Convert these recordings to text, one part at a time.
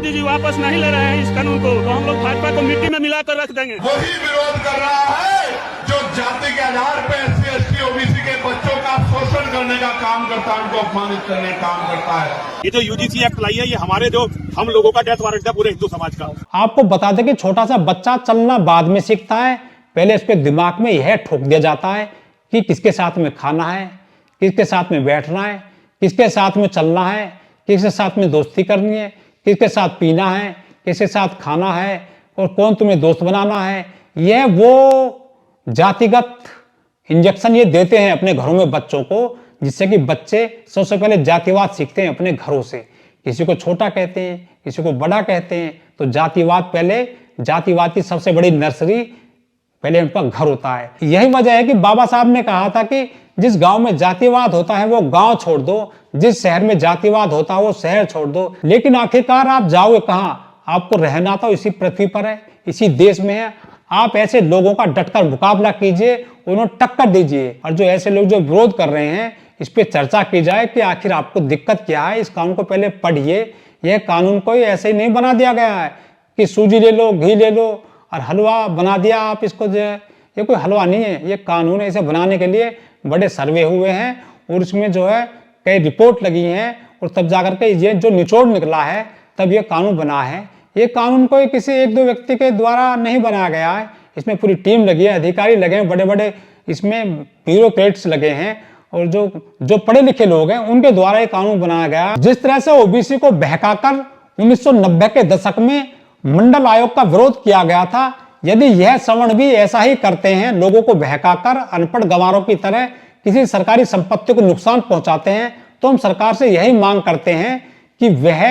मोदी जी वापस नहीं ले रहे हैं इस कानून को, तो हम लोग भाजपा को मिट्टी में मिलाकर रख देंगे। वही विरोध कर रहा है जो जाति के आधार पर SC, ST, OBC के बच्चों का शोषण करने का काम करता है, उनको अपमानित करने का काम करता है। ये जो UGC एक्ट लाई है, ये हमारे जो हम लोगों का डेथ वारंट है पूरे हिंदू समाज का। आपको बता दें कि छोटा सा बच्चा चलना बाद में सीखता है, पहले उसके दिमाग में यह ठोक दिया जाता है कि किसके साथ में खाना है, किसके साथ में बैठना है, किसके साथ में चलना है, किसके साथ में दोस्ती करनी है, किसके साथ पीना है, किसके साथ खाना है और कौन तुम्हें दोस्त बनाना है। यह वो जातिगत इंजेक्शन ये देते हैं अपने घरों में बच्चों को, जिससे कि बच्चे सबसे पहले जातिवाद सीखते हैं अपने घरों से। किसी को छोटा कहते हैं, किसी को बड़ा कहते हैं, तो जातिवाद पहले, जातिवाद की सबसे बड़ी नर्सरी पहले उनका घर होता है। यही वजह है कि बाबा साहब ने कहा था कि जिस गांव में जातिवाद होता है वो गांव छोड़ दो, जिस शहर में जातिवाद होता है वो शहर छोड़ दो। लेकिन आखिरकार आप जाओगे कहां? आपको रहना तो इसी पृथ्वी पर है, इसी देश में है। आप ऐसे लोगों का डटकर मुकाबला कीजिए, उन्हें टक्कर दीजिए, और जो ऐसे लोग जो विरोध कर रहे हैं इस पे चर्चा की जाए कि आखिर आपको दिक्कत क्या है। इस कानून को पहले पढ़िए। यह कानून कोई ऐसे ही नहीं बना दिया गया है कि सूजी ले लो, घी ले लो और हलवा बना दिया आप इसको। ये कोई हलवा नहीं है, ये कानून है। इसे बनाने के लिए बड़े सर्वे हुए हैं और इसमें जो है कई रिपोर्ट लगी हैं, और तब जाकर के ये जो निचोड़ निकला है तब ये कानून बना है। ये कानून कोई किसी एक दो व्यक्ति के द्वारा नहीं बनाया गया है, इसमें पूरी टीम लगी है, अधिकारी लगे हैं, बड़े बड़े इसमें ब्यूरोक्रेट्स लगे हैं, और जो पढ़े लिखे लोग हैं उनके द्वारा ये कानून बनाया गया। जिस तरह से OBC को बहकाकर 1990 के दशक में मंडल आयोग का विरोध किया गया था, यदि यह सवर्ण भी ऐसा ही करते हैं, लोगों को बहकाकर अनपढ़ गंवारों की तरह किसी सरकारी संपत्ति को नुकसान पहुंचाते हैं, तो हम सरकार से यही मांग करते हैं कि वह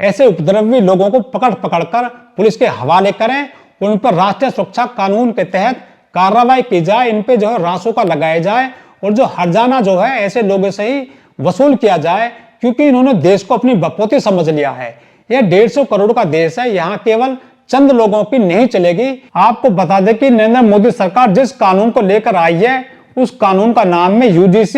ऐसे उपद्रवी लोगों को पकड़ पकड़कर पुलिस के हवाले करें, उन पर राष्ट्रीय सुरक्षा कानून के तहत कार्रवाई की जाए, इन पे जो है रासुका लगाया जाए, और जो हर्जाना जो है ऐसे लोगों से ही वसूल किया जाए, क्योंकि इन्होंने देश को अपनी बपोती समझ लिया है। यह 150 करोड़ का देश है, यहाँ केवल चंद लोगों की नहीं चलेगी। आपको बता दें कि नरेंद्र मोदी सरकार जिस कानून को लेकर आई है उस कानून का नाम है UGC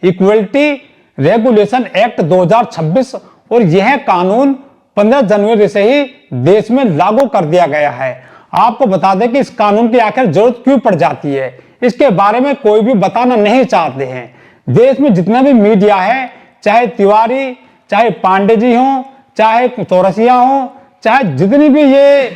इक्वलिटी रेगुलेशन एक्ट 2026, और यह कानून 15 जनवरी से ही देश में लागू कर दिया गया है। आपको बता दें कि इस कानून की आखिर जरूरत क्यों पड़ जाती है, इसके बारे में कोई भी बताना नहीं चाहते हैं। देश में जितना भी मीडिया है, चाहे तिवारी, चाहे पांडे जी हों, चाहे चौरसिया हों, चाहे जितनी भी ये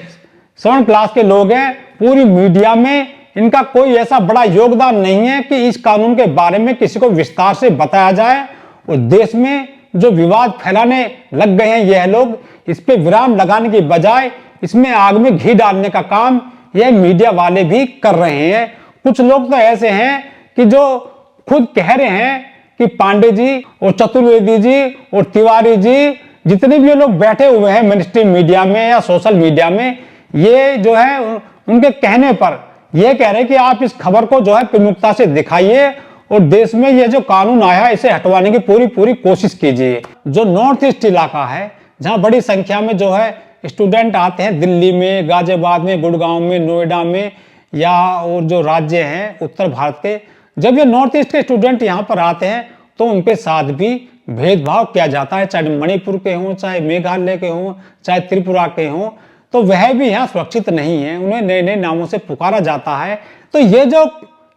सवर्ण क्लास के लोग हैं, पूरी मीडिया में इनका कोई ऐसा बड़ा योगदान नहीं है कि इस कानून के बारे में किसी को विस्तार से बताया जाए। और देश में जो विवाद फैलाने लग गए हैं यह लोग, इस पे विराम लगाने की बजाय इसमें आग में घी डालने का काम यह मीडिया वाले भी कर रहे हैं। कुछ लोग तो ऐसे हैं कि जो खुद कह रहे हैं कि पांडे जी और चतुर्वेदी जी और तिवारी जी, जितने भी लोग बैठे हुए हैं मेनस्ट्रीम मीडिया में या सोशल मीडिया में, ये जो है उनके कहने पर ये कह रहे हैं कि आप इस खबर को जो है प्रमुखता से दिखाइए, और देश में ये जो कानून आया है इसे हटवाने की पूरी कोशिश कीजिए। जो नॉर्थ ईस्ट इलाका है, जहां बड़ी संख्या में जो है स्टूडेंट आते हैं, दिल्ली में, गाजियाबाद में, गुड़गांव में, नोएडा में, या और जो राज्य हैं उत्तर भारत के, जब ये नॉर्थ ईस्ट के स्टूडेंट यहाँ पर आते हैं तो उनके साथ भी भेदभाव किया जाता है, चाहे मणिपुर के हों, चाहे मेघालय के हों, चाहे त्रिपुरा के हों, तो वह भी यहाँ सुरक्षित नहीं है, उन्हें नए नए नामों से पुकारा जाता है। तो ये जो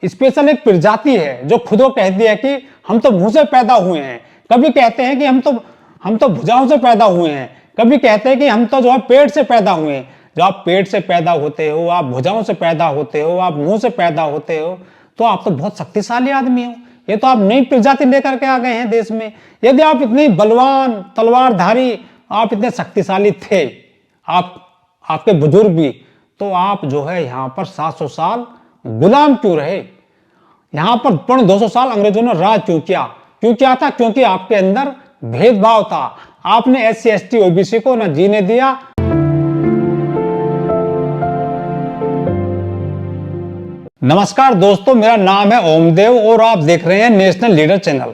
स्पेशल एक प्रजाति है जो खुद को कहती है कि हम तो मुंह से पैदा हुए हैं, कभी कहते हैं कि हम तो भुजाओं से पैदा हुए हैं, कभी कहते हैं कि हम तो जो है पेट से पैदा हुए हैं। जब आप पेट से पैदा होते हो, आप भुजाओं से पैदा होते हो, आप मुंह से पैदा होते हो, तो आप तो बहुत शक्तिशाली आदमी हो। ये तो आप नई प्रजाति लेकर के आ गए हैं देश में। यदि आप इतनी बलवान तलवारधारी, आप इतने शक्तिशाली थे, आपके बुजुर्ग भी, तो आप जो है यहाँ पर 700 साल गुलाम क्यों रहे? यहाँ पर 200 साल अंग्रेजों ने राज क्यों किया था? क्योंकि आपके अंदर भेदभाव था। आपने SC ST OBC को न जीने दिया। नमस्कार दोस्तों, मेरा नाम है ओमदेव और आप देख रहे हैं नेशनल लीडर चैनल।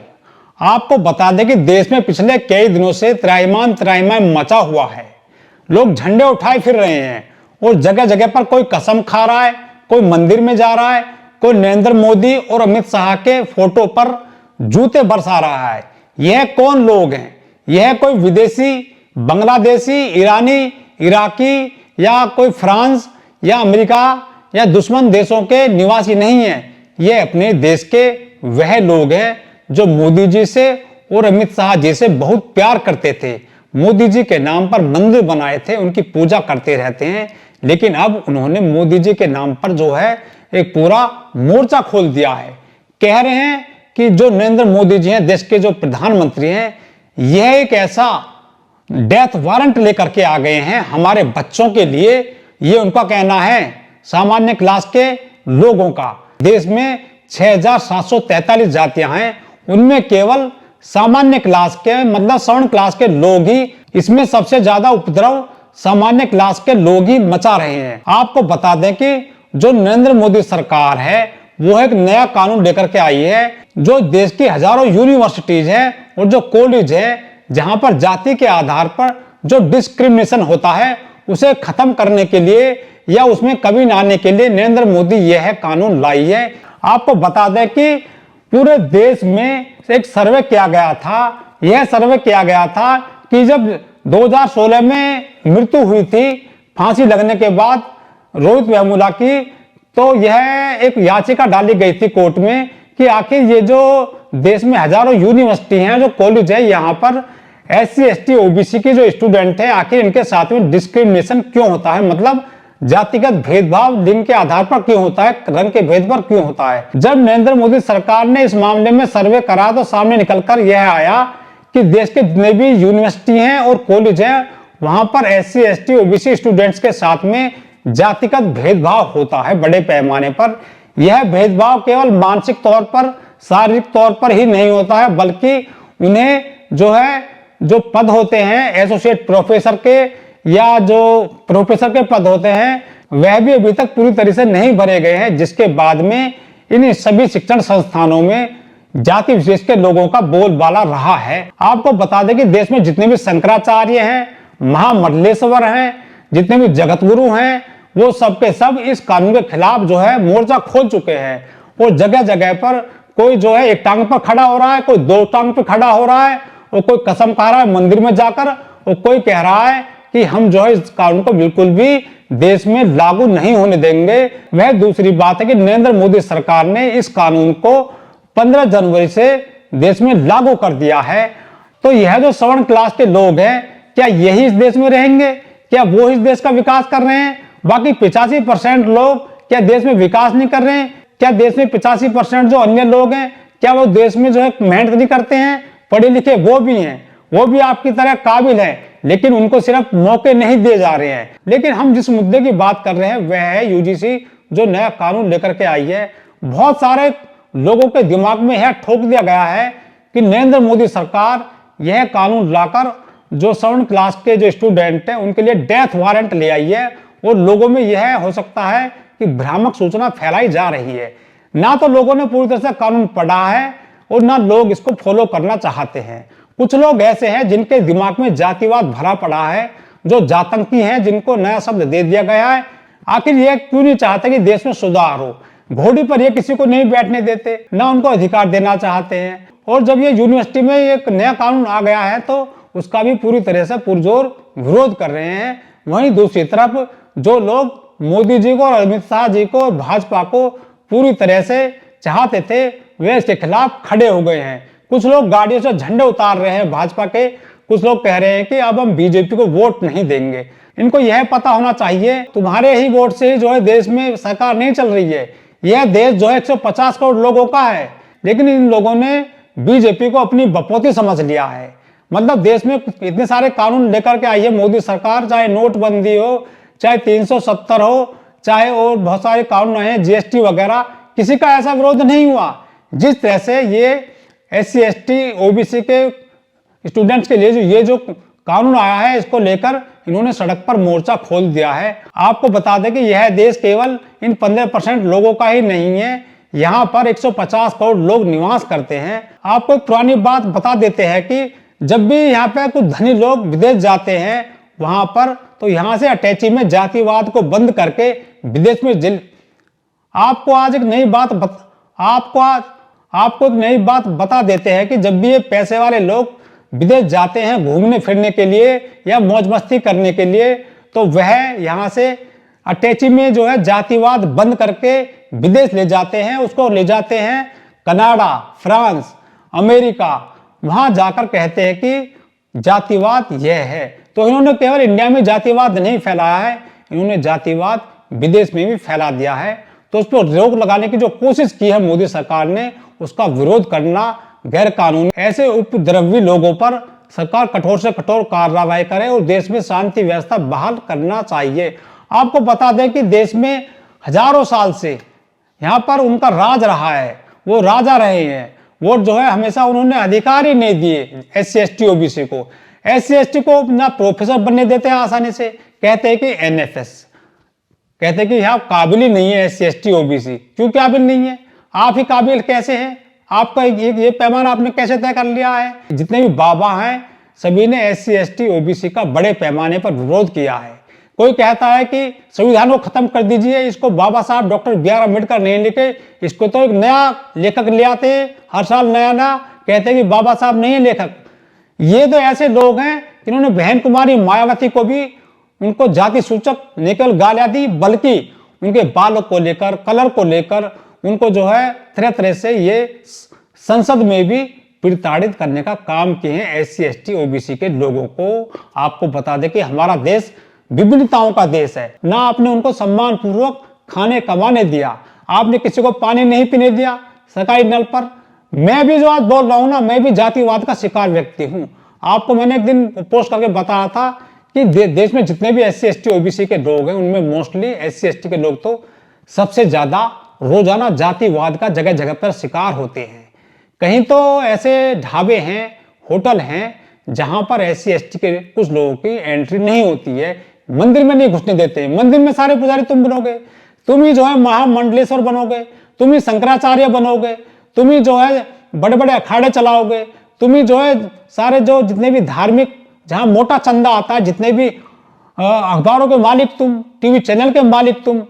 आपको बता दें कि देश में पिछले कई दिनों से त्राहिमाम मचा हुआ है। लोग झंडे उठाए फिर रहे हैं और जगह जगह पर कोई कसम खा रहा है, कोई मंदिर में जा रहा है, कोई नरेंद्र मोदी और अमित शाह के फोटो पर जूते बरसा रहा है। यह कौन लोग हैं? यह कोई विदेशी बांग्लादेशी, ईरानी, इराकी या कोई फ्रांस या अमेरिका या दुश्मन देशों के निवासी नहीं है। ये अपने देश के वह लोग हैं जो मोदी जी से और अमित शाह जी से बहुत प्यार करते थे। मोदी जी के नाम पर मंदिर बनाए थे, उनकी पूजा करते रहते हैं। लेकिन अब उन्होंने मोदी जी के नाम पर जो है एक पूरा मोर्चा खोल दिया है। कह रहे हैं कि जो नरेंद्र मोदी जी हैं, देश के जो प्रधानमंत्री हैं, यह एक ऐसा डेथ वारंट लेकर के आ गए हैं हमारे बच्चों के लिए। ये उनका कहना है, सामान्य क्लास के लोगों का। देश में 6743 जातियां हैं, उनमें केवल सामान्य क्लास के मतलब सवर्ण क्लास के लोग ही, इसमें सबसे ज्यादा उपद्रव सामान्य क्लास के लोग ही मचा रहे हैं। आपको बता दें कि जो नरेंद्र मोदी सरकार है वो एक नया कानून लेकर के आई है, जो देश की हजारों यूनिवर्सिटीज है और जो कॉलेज है जहां पर जाति के आधार पर जो डिस्क्रिमिनेशन होता है उसे खत्म करने के लिए या उसमें कमी न आने के लिए नरेंद्र मोदी यह कानून लाई है। आपको बता दें कि पूरे देश में एक सर्वे किया गया था। यह सर्वे किया गया था कि जब 2016 में मृत्यु हुई थी फांसी लगने के बाद रोहित वेमुला की, तो यह एक याचिका डाली गई थी कोर्ट में कि आखिर ये जो देश में हजारों यूनिवर्सिटी हैं, जो कॉलेज है, यहाँ पर SC ST OBC की जो स्टूडेंट है, आखिर इनके साथ में डिस्क्रिमिनेशन क्यों होता है, मतलब जातिगत भेदभाव लिंग के आधार पर क्यों होता है, रंग के भेद पर क्यों होता है। जब नरेंद्र मोदी सरकार ने इस मामले में सर्वे करा तो सामने निकलकर यह आया कि देश के जितने भी यूनिवर्सिटी हैं और कॉलेज हैं वहां पर SC ST OBC स्टूडेंट्स के साथ में जातिगत भेदभाव होता है बड़े पैमाने पर। यह भेदभाव केवल मानसिक तौर पर, शारीरिक तौर पर ही नहीं होता है, बल्कि उन्हें जो है जो पद होते हैं एसोसिएट प्रोफेसर के या जो प्रोफेसर के पद होते हैं वह भी अभी तक पूरी तरह से नहीं भरे गए हैं, जिसके बाद में इन सभी शिक्षण संस्थानों में जाति विशेष के लोगों का बोलबाला रहा है। आपको बता दें कि देश में जितने भी शंकराचार्य हैं, महामंडलेश्वर हैं, जितने भी जगत गुरु हैं, वो सब के सब इस कानून के खिलाफ जो है मोर्चा खोल चुके हैं। और जगह जगह पर कोई जो है एक टांग पर खड़ा हो रहा है, कोई दो टांग पर खड़ा हो रहा है, और कोई कसम खा रहा है मंदिर में जाकर, और कोई कह रहा है कि हम जो है इस कानून को बिल्कुल भी देश में लागू नहीं होने देंगे। वह दूसरी बात है कि नरेंद्र मोदी सरकार ने इस कानून को 15 जनवरी से देश में लागू कर दिया है। तो यह जो सवर्ण क्लास के लोग हैं, क्या यही इस देश में रहेंगे? क्या वो इस देश का विकास कर रहे हैं? बाकी 85% लोग क्या देश में विकास नहीं कर रहे हैं? क्या देश में 85% जो अन्य लोग हैं, क्या वो देश में जो है मेहनत नहीं करते हैं? पढ़े लिखे वो भी हैं, वो भी आपकी तरह काबिल हैं, लेकिन उनको सिर्फ मौके नहीं दिए जा रहे हैं। लेकिन हम जिस मुद्दे की बात कर रहे हैं वह है UGC जो नया कानून लेकर के आई है। बहुत सारे लोगों के दिमाग में यह ठोक दिया गया है कि नरेंद्र मोदी सरकार यह कानून लाकर जो सवर्ण क्लास के जो स्टूडेंट हैं उनके लिए डेथ वारंट ले आई है, और लोगों में यह हो सकता है कि भ्रामक सूचना फैलाई जा रही है। ना तो लोगों ने पूरी तरह से कानून पढ़ा है और ना लोग इसको फॉलो करना चाहते हैं। कुछ लोग ऐसे हैं जिनके दिमाग में जातिवाद भरा पड़ा है, जो जातंकी हैं, जिनको नया शब्द दे दिया गया है। आखिर ये क्यों नहीं चाहते कि देश में सुधार हो? घोड़ी पर ये किसी को नहीं बैठने देते, ना उनको अधिकार देना चाहते हैं। और जब ये यूनिवर्सिटी में एक नया कानून आ गया है तो उसका भी पूरी तरह से पुरजोर विरोध कर रहे हैं। वहीं दूसरी तरफ जो लोग मोदी जी को और अमित शाह जी को और भाजपा को पूरी तरह से चाहते थे वे इसके खिलाफ खड़े हो गए हैं। कुछ लोग गाड़ियों से झंडे उतार रहे हैं भाजपा के, कुछ लोग कह रहे हैं कि अब हम बीजेपी को वोट नहीं देंगे। इनको यह पता होना चाहिए तुम्हारे ही वोट से ही जो है देश में सरकार नहीं चल रही है। यह देश जो है 150 करोड़ लोगों का है, लेकिन इन लोगों ने बीजेपी को अपनी बपौती समझ लिया है। मतलब देश में इतने सारे कानून लेकर के आई है मोदी सरकार, चाहे नोटबंदी हो, चाहे 370 हो, चाहे और बहुत सारे कानून आए हैं, GST वगैरह, किसी का ऐसा विरोध नहीं हुआ। जिस तरह से ये SC ST OBC के स्टूडेंट्स के लिए ये जो कानून आया है, इसको लेकर इन्होंने सड़क पर मोर्चा खोल दिया है। आपको बता दें कि यह देश केवल इन 15% लोगों का ही नहीं है, यहाँ पर 150 करोड़ लोग निवास करते हैं। आपको एक पुरानी बात बता देते हैं कि जब भी यहाँ पे कुछ धनी लोग विदेश जाते हैं वहां पर, तो यहाँ से अटैची में जातिवाद को बंद करके विदेश में आपको आज एक नई बात बता देते हैं कि जब भी ये पैसे वाले लोग विदेश जाते हैं घूमने फिरने के लिए या मौज मस्ती करने के लिए, तो वह यहाँ से अटैची में जो है जातिवाद बंद करके विदेश ले जाते हैं, उसको ले जाते हैं कनाडा, फ्रांस, अमेरिका। वहां जाकर कहते हैं कि जातिवाद यह है। तो इन्होंने केवल इंडिया में जातिवाद नहीं फैलाया है, इन्होंने जातिवाद विदेश में भी फैला दिया है। तो उस पर रोक लगाने की जो कोशिश की है मोदी सरकार ने, उसका विरोध करना गैर कानूनी। ऐसे उपद्रवी लोगों पर सरकार कठोर से कठोर कार्रवाई करे और देश में शांति व्यवस्था बहाल करना चाहिए। आपको बता दें कि देश में हजारों साल से यहाँ पर उनका राज रहा है, वो राजा रहे हैं। वोट जो है हमेशा उन्होंने अधिकार ही नहीं दिए SC ST OBC को। SC ST को ना प्रोफेसर बनने देते हैं आसानी से, कहते हैं कि NFS, कहते हैं कि यहाँ काबिल ही नहीं है SC ST OBC। क्यों काबिल नहीं है? आप ही काबिल कैसे हैं? आपका ये पैमाना आपने कैसे तय कर लिया है? जितने भी बाबा हैं सभी ने SC ST OBC का बड़े पैमाने पर विरोध किया है। कोई कहता है कि संविधान को खत्म कर दीजिए, इसको बाबा साहब डॉक्टर BR अम्बेडकर नहीं लिखे, इसको तो एक नया लेखक ले आते हैं, हर साल नया नया, कहते हैं कि बाबा साहब नहीं है लेखक। ये तो ऐसे लोग हैं जिन्होंने बहन कुमारी मायावती को भी उनको जाति सूचक न केवल गालियां दी, बल्कि उनके बालों को लेकर, कलर को लेकर उनको जो है तरह तरह से ये संसद में भी प्रताड़ित करने का काम किए हैं SC ST OBC के लोगों को। आपको बता दें कि हमारा देश विभिन्नताओं का देश है। ना आपने उनको सम्मान पूर्वक खाने कमाने दिया, आपने किसी को पानी नहीं पीने दिया सरकारी नल पर। मैं भी जो आज बोल रहा हूं ना, मैं भी जातिवाद का शिकार व्यक्ति हूं। आपको मैंने एक दिन पोस्ट करके बताया था कि देश में जितने भी SC ST OBC के लोग हैं उनमें मोस्टली SC ST के लोग तो सबसे ज्यादा रोजाना जातिवाद का जगह जगह पर शिकार होते हैं। कहीं तो ऐसे ढाबे हैं, होटल हैं जहां पर SC ST के कुछ लोगों की एंट्री नहीं होती है, मंदिर में नहीं घुसने देते। मंदिर में सारे पुजारी तुम बनोगे, तुम ही जो है महामंडलेश्वर बनोगे, तुम ही शंकराचार्य बनोगे, तुम ही जो है बड़े बड़े अखाड़े चलाओगे, तुम ही जो है सारे जो जितने भी धार्मिक जहां मोटा चंदा आता है, जितने भी अखबारों के मालिक तुम, टीवी चैनल के मालिक तुम।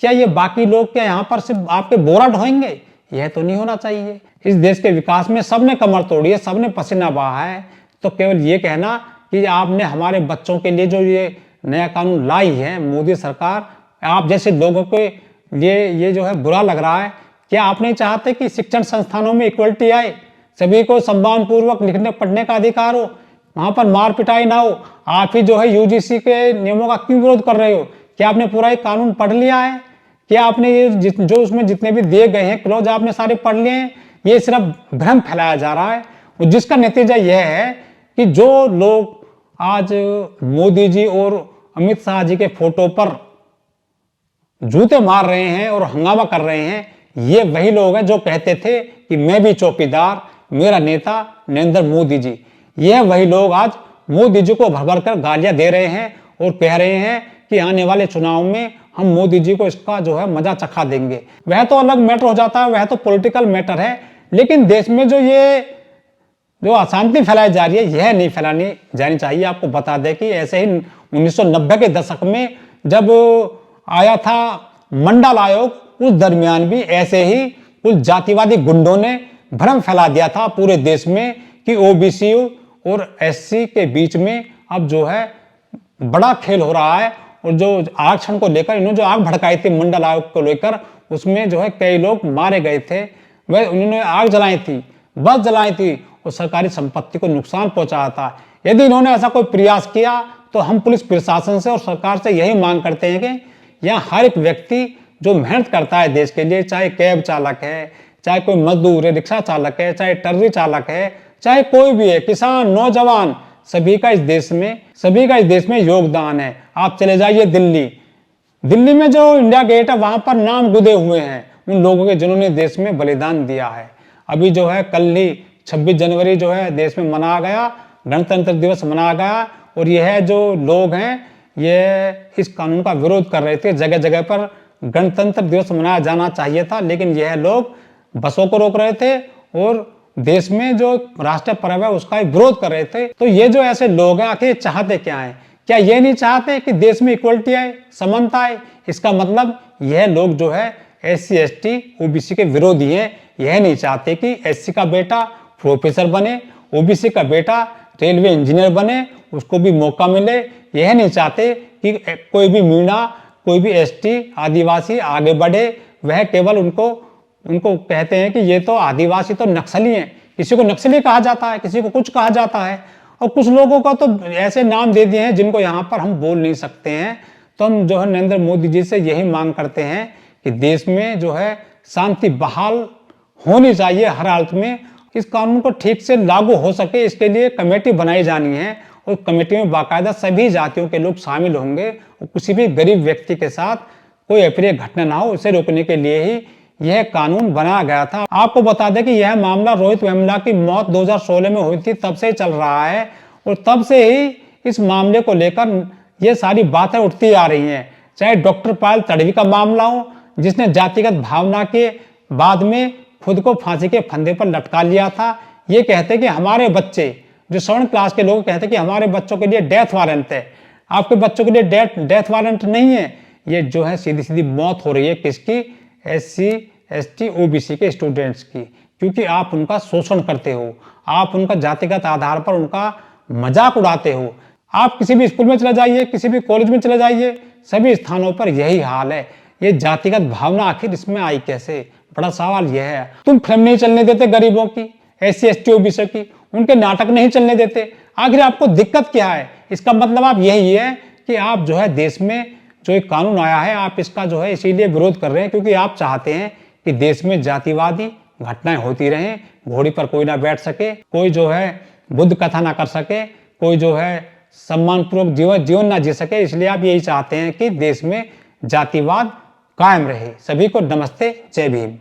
क्या ये बाकी लोग क्या यहाँ पर सिर्फ आपके बोरा ढोएंगे? यह तो नहीं होना चाहिए। इस देश के विकास में सबने कमर तोड़ी है, सबने पसीना बहा है। तो केवल ये कहना कि आपने हमारे बच्चों के लिए जो ये नया कानून लाई है मोदी सरकार, आप जैसे लोगों को ये जो है बुरा लग रहा है। क्या आप नहीं चाहते कि शिक्षण संस्थानों में इक्वलिटी आए, सभी को सम्मान पूर्वक लिखने पढ़ने का अधिकार हो, वहां पर मार पिटाई ना हो? आप ही जो है UGC के नियमों का क्यों विरोध कर रहे हो? क्या आपने पूरा एक कानून पढ़ लिया है? क्या आपने ये जो उसमें जितने भी दिए गए हैं क्लॉज आपने सारे पढ़ लिए हैं? ये सिर्फ भ्रम फैलाया जा रहा है, जिसका नतीजा यह है कि जो लोग आज मोदी जी और अमित शाह जी के फोटो पर जूते मार रहे हैं और हंगामा कर रहे हैं, ये वही लोग हैं जो कहते थे कि मैं भी चौकीदार, मेरा नेता नरेंद्र मोदी जी। ये वही लोग आज मोदी जी को भर भर कर गालियां दे रहे हैं और कह रहे हैं कि आने वाले चुनाव में हम मोदी जी को इसका जो है मजा चखा देंगे। वह तो अलग मैटर हो जाता है, वह तो पॉलिटिकल मैटर है। लेकिन देश में जो अशांति फैलाई जा रही है, यह नहीं फैलानी जानी चाहिए। आपको बता दें कि ऐसे ही 1990 के दशक में जब आया था मंडल आयोग, उस दरमियान भी ऐसे ही कुछ जातिवादी गुंडों ने भ्रम फैला दिया था पूरे देश में कि OBC और SC के बीच में अब जो है बड़ा खेल हो रहा है। और जो आरक्षण को लेकर इन्होंने जो आग भड़काई थी मंडल आयोग को लेकर, उसमें जो है कई लोग मारे गए थे। वह उन्होंने आग जलाई थी, बस जलाई थी और सरकारी संपत्ति को नुकसान पहुंचाया था। यदि इन्होंने ऐसा कोई प्रयास किया तो हम पुलिस प्रशासन से और सरकार से यही मांग करते हैं कि यहाँ हर एक व्यक्ति जो मेहनत करता है देश के लिए, चाहे कैब चालक है, चाहे कोई मजदूर है, रिक्शा चालक है, चाहे टर्री चालक है, चाहे कोई भी है, किसान, नौजवान, सभी का इस देश में योगदान है। आप चले जाइए दिल्ली में जो इंडिया गेट है, वहां पर नाम गुदे हुए हैं उन लोगों के जिन्होंने देश में बलिदान दिया है। अभी जो है कल ही 26 जनवरी जो है देश में मनाया गया, गणतंत्र दिवस मनाया गया। और यह जो लोग हैं ये इस कानून का विरोध कर रहे थे। जगह जगह पर गणतंत्र दिवस मनाया जाना चाहिए था, लेकिन यह लोग बसों को रोक रहे थे और देश में जो राष्ट्रीय पर्व है उसका विरोध कर रहे थे। तो ये जो ऐसे लोग हैं आखिर चाहते क्या है? क्या ये नहीं चाहते कि देश में इक्वलिटी आए, समानता आए? इसका मतलब यह लोग जो है SC ST OBC के विरोधी हैं। यह नहीं चाहते कि SC का बेटा प्रोफेसर बने, OBC का बेटा रेलवे इंजीनियर बने, उसको भी मौका मिले। यह नहीं चाहते कि कोई भी मीणा, कोई भी एसटी आदिवासी आगे बढ़े। वह केवल उनको कहते हैं कि ये तो आदिवासी तो नक्सली हैं। किसी को नक्सली कहा जाता है, किसी को कुछ कहा जाता है, और कुछ लोगों का तो ऐसे नाम दे दिए हैं जिनको यहाँ पर हम बोल नहीं सकते हैं। तो हम जो है नरेंद्र मोदी जी से यही मांग करते हैं कि देश में जो है शांति बहाल होनी चाहिए हर हालत में। इस कानून को ठीक से लागू हो सके, इसके लिए कमेटी बनाई जानी है, और कमेटी में बाकायदा सभी जातियों के लोग शामिल होंगे, और किसी भी गरीब व्यक्ति के साथ कोई अप्रिय घटना ना हो, इसे रोकने के लिए ही यह कानून बनाया गया था। आपको बता दें कि यह मामला रोहित वेमुला की मौत 2016 में हुई थी, तब से चल रहा है, और तब से ही इस मामले को लेकर ये सारी बातें उठती आ रही हैं। चाहे डॉक्टर पायल तड़वी का मामला हो, जिसने जातिगत भावना के बाद में खुद को फांसी के फंदे पर लटका लिया था। ये कहते कि हमारे बच्चे, जो 7वीं क्लास के लोग कहते कि हमारे बच्चों के लिए डेथ वारंट है। आपके बच्चों के लिए डेथ वारंट नहीं है, ये जो है सीधी सीधी मौत हो रही है। किसकी? SC ST OBC के स्टूडेंट्स की, क्योंकि आप उनका शोषण करते हो, आप उनका जातिगत आधार पर उनका मजाक उड़ाते हो। आप किसी भी स्कूल में चले जाइए, किसी भी कॉलेज में चले जाइए, सभी स्थानों पर यही हाल है। ये जातिगत भावना आखिर इसमें आई कैसे? बड़ा सवाल यह है। तुम फिल्म नहीं चलने देते गरीबों की, SC ST OBC की, उनके नाटक नहीं चलने देते, आखिर आपको दिक्कत क्या है? इसका मतलब आप यही है कि आप जो है देश में जो एक कानून आया है, आप इसका जो है इसीलिए विरोध कर रहे हैं क्योंकि आप चाहते हैं कि देश में जातिवादी घटनाएं होती रहें, घोड़ी पर कोई ना बैठ सके, कोई जो है बुद्ध कथा ना कर सके, कोई जो है सम्मानपूर्वक जीवन ना जी सके। इसलिए आप यही चाहते हैं कि देश में जातिवाद कायम रहे। सभी को नमस्ते, जय भीम।